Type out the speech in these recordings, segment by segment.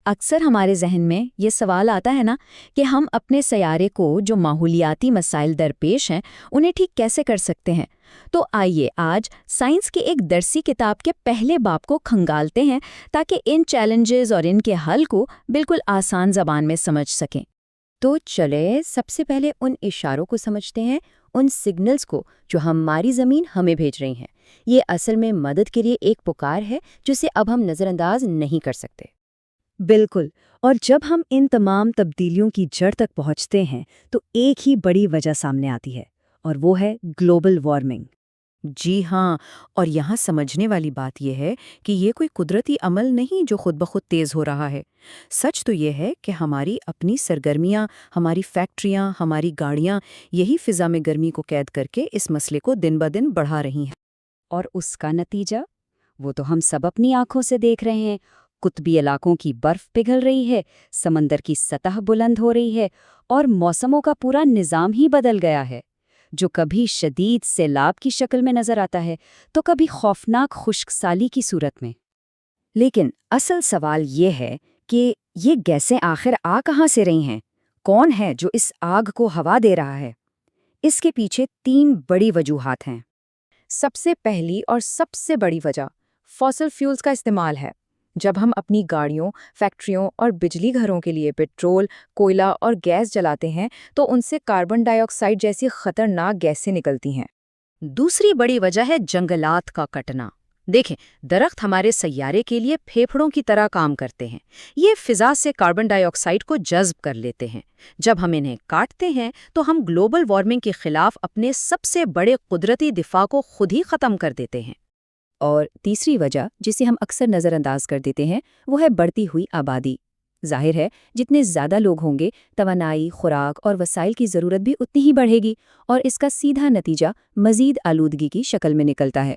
اکثر ہمارے ذہن میں یہ سوال آتا ہے نا کہ ہم اپنے سیارے کو جو ماحولیاتی مسائل درپیش ہیں انہیں ٹھیک کیسے کر سکتے ہیں۔ تو آئیے آج سائنس کی ایک درسی کتاب کے پہلے باب کو کھنگالتے ہیں تاکہ ان چیلنجز اور ان کے حل کو بالکل آسان زبان میں سمجھ سکیں۔ تو چلے سب سے پہلے ان اشاروں کو سمجھتے ہیں، ان سگنلز کو جو ہماری زمین ہمیں بھیج رہی ہیں۔ یہ اصل میں مدد کے لیے ایک پکار ہے جسے اب ہم نظر انداز نہیں کر سکتے۔ بالکل، اور جب ہم ان تمام تبدیلیوں کی جڑ تک پہنچتے ہیں تو ایک ہی بڑی وجہ سامنے آتی ہے، اور وہ ہے گلوبل وارمنگ۔ جی ہاں، اور یہاں سمجھنے والی بات یہ ہے کہ یہ کوئی قدرتی عمل نہیں جو خود بخود تیز ہو رہا ہے۔ سچ تو یہ ہے کہ ہماری اپنی سرگرمیاں، ہماری فیکٹریاں، ہماری گاڑیاں یہی فضا میں گرمی کو قید کر کے اس مسئلے کو دن بدن بڑھا رہی ہیں۔ اور اس کا نتیجہ وہ تو ہم سب اپنی آنکھوں سے دیکھ رہے ہیں۔ قطبی علاقوں کی برف پگھل رہی ہے، سمندر کی سطح بلند ہو رہی ہے، اور موسموں کا پورا نظام ہی بدل گیا ہے۔ جو کبھی شدید سیلاب کی شکل میں نظر آتا ہے تو کبھی خوفناک خشک سالی کی صورت میں۔ لیکن اصل سوال یہ ہے کہ یہ گیسیں آخر آ کہاں سے رہی ہیں؟ کون ہے جو اس آگ کو ہوا دے رہا ہے؟ اس کے پیچھے 3 بڑی وجوہات ہیں۔ سب سے پہلی اور سب سے بڑی وجہ فاسل فیولز کا استعمال ہے۔ جب ہم اپنی گاڑیوں، فیکٹریوں اور بجلی گھروں کے لیے پٹرول، کوئلہ اور گیس جلاتے ہیں تو ان سے کاربن ڈائی آکسائیڈ جیسی خطرناک گیسیں نکلتی ہیں۔ دوسری بڑی وجہ ہے جنگلات کا کٹنا۔ دیکھیں، درخت ہمارے سیارے کے لیے پھیپھڑوں کی طرح کام کرتے ہیں۔ یہ فضا سے کاربن ڈائی آکسائیڈ کو جذب کر لیتے ہیں۔ جب ہم انہیں کاٹتے ہیں تو ہم گلوبل وارمنگ کے خلاف اپنے سب سے بڑے قدرتی دفاع کو خود ہی ختم کر دیتے ہیں۔ اور تیسری وجہ جسے ہم اکثر نظر انداز کر دیتے ہیں وہ ہے بڑھتی ہوئی آبادی۔ ظاہر ہے جتنے زیادہ لوگ ہوں گے، توانائی، خوراک اور وسائل کی ضرورت بھی اتنی ہی بڑھے گی، اور اس کا سیدھا نتیجہ مزید آلودگی کی شکل میں نکلتا ہے۔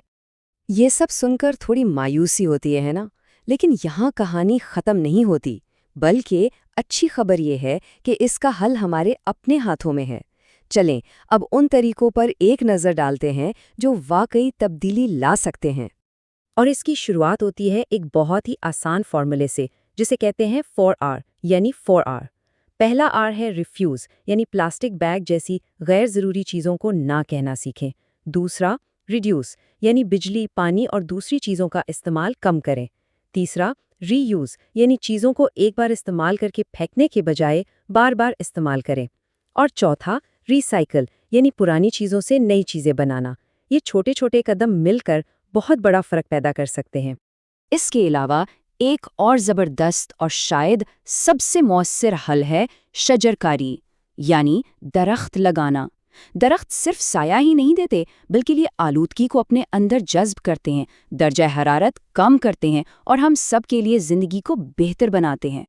یہ سب سن کر تھوڑی مایوسی ہوتی ہے نا، لیکن یہاں کہانی ختم نہیں ہوتی، بلکہ اچھی خبر یہ ہے کہ اس کا حل ہمارے اپنے ہاتھوں میں ہے۔ چلیں اب ان طریقوں پر ایک نظر ڈالتے ہیں جو واقعی تبدیلی لا سکتے ہیں۔ اور اس کی شروعات ہوتی ہے ایک بہت ہی آسان فارمولے سے جسے کہتے ہیں 4R یعنی 4R۔ پہلا R ہے ریفیوز یعنی پلاسٹک بیگ جیسی غیر ضروری چیزوں کو نہ کہنا سیکھیں۔ دوسرا ریڈیوس یعنی بجلی، پانی اور دوسری چیزوں کا استعمال کم کریں۔ تیسرا ری یوز یعنی چیزوں کو ایک بار استعمال کر کے پھینکنے کے بجائے بار بار استعمال کریں۔ اور چوتھا ری سائیکل یعنی پرانی چیزوں سے نئی چیزیں بنانا۔ یہ چھوٹے چھوٹے قدم مل کر بہت بڑا فرق پیدا کر سکتے ہیں۔ اس کے علاوہ ایک اور زبردست اور شاید سب سے مؤثر حل ہے شجرکاری یعنی درخت لگانا۔ درخت صرف سایہ ہی نہیں دیتے بلکہ یہ آلودگی کو اپنے اندر جذب کرتے ہیں، درجہ حرارت کم کرتے ہیں اور ہم سب کے لیے زندگی کو بہتر بناتے ہیں۔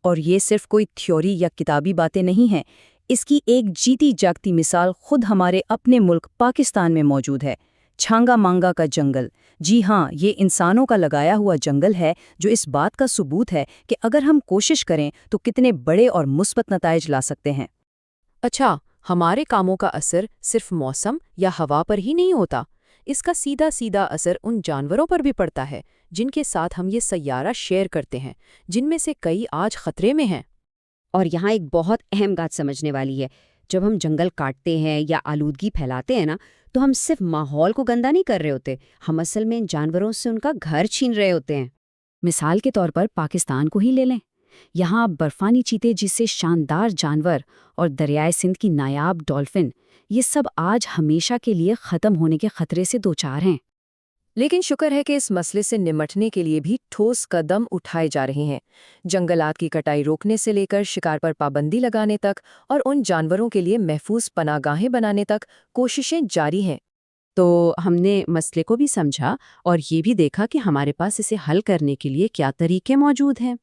اور یہ صرف کوئی تھیوری یا کتابی باتیں نہیں ہیں، اس کی ایک جیتی جاگتی مثال خود ہمارے اپنے ملک پاکستان میں موجود ہے۔ چھانگا مانگا کا جنگل، جی ہاں، یہ انسانوں کا لگایا ہوا جنگل ہے جو اس بات کا ثبوت ہے کہ اگر ہم کوشش کریں تو کتنے بڑے اور مثبت نتائج لا سکتے ہیں۔ اچھا، ہمارے کاموں کا اثر صرف موسم یا ہوا پر ہی نہیں ہوتا، اس کا سیدھا اثر ان جانوروں پر بھی پڑتا ہے جن کے ساتھ ہم یہ سیارہ شیئر کرتے ہیں، جن میں سے کئی آج خطرے میں ہیں۔ اور یہاں ایک بہت اہم بات سمجھنے والی ہے، جب ہم جنگل کاٹتے ہیں یا آلودگی پھیلاتے ہیں نا، تو ہم صرف ماحول کو گندا نہیں کر رہے ہوتے، ہم اصل میں ان جانوروں سے ان کا گھر چھین رہے ہوتے ہیں۔ مثال کے طور پر پاکستان کو ہی لے لیں، یہاں برفانی چیتے جیسے شاندار جانور اور دریائے سندھ کی نایاب ڈولفن، یہ سب آج ہمیشہ کے لیے ختم ہونے کے خطرے سے دوچار ہیں۔ لیکن شکر ہے کہ اس مسئلے سے نمٹنے کے لیے بھی ٹھوس قدم اٹھائے جا رہے ہیں۔ جنگلات کی کٹائی روکنے سے لے کر شکار پر پابندی لگانے تک اور ان جانوروں کے لیے محفوظ پناہ گاہیں بنانے تک کوششیں جاری ہیں۔ تو ہم نے مسئلے کو بھی سمجھا اور یہ بھی دیکھا کہ ہمارے پاس اسے حل کرنے کے لیے کیا طریقے موجود ہیں۔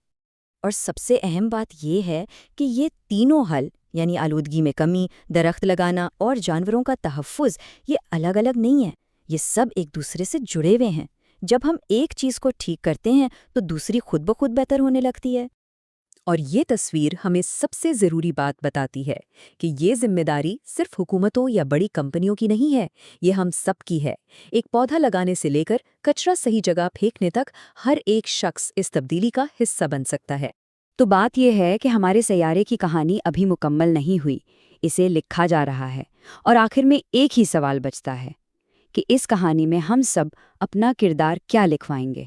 اور سب سے اہم بات یہ ہے کہ یہ تینوں حل یعنی آلودگی میں کمی، درخت لگانا اور جانوروں کا تحفظ یہ الگ الگ نہیں ہیں، یہ سب ایک دوسرے سے جڑے ہوئے ہیں۔ جب ہم ایک چیز کو ٹھیک کرتے ہیں تو دوسری خود بخود بہتر ہونے لگتی ہے۔ اور یہ تصویر ہمیں سب سے ضروری بات بتاتی ہے کہ یہ ذمہ داری صرف حکومتوں یا بڑی کمپنیوں کی نہیں ہے، یہ ہم سب کی ہے۔ ایک پودا لگانے سے لے کر کچرا صحیح جگہ پھینکنے تک ہر ایک شخص اس تبدیلی کا حصہ بن سکتا ہے۔ تو بات یہ ہے کہ ہمارے سیارے کی کہانی ابھی مکمل نہیں ہوئی، اسے لکھا جا رہا ہے، اور آخر میں ایک ہی سوال بچتا ہے کہ اس کہانی میں ہم سب اپنا کردار کیا لکھوائیں گے۔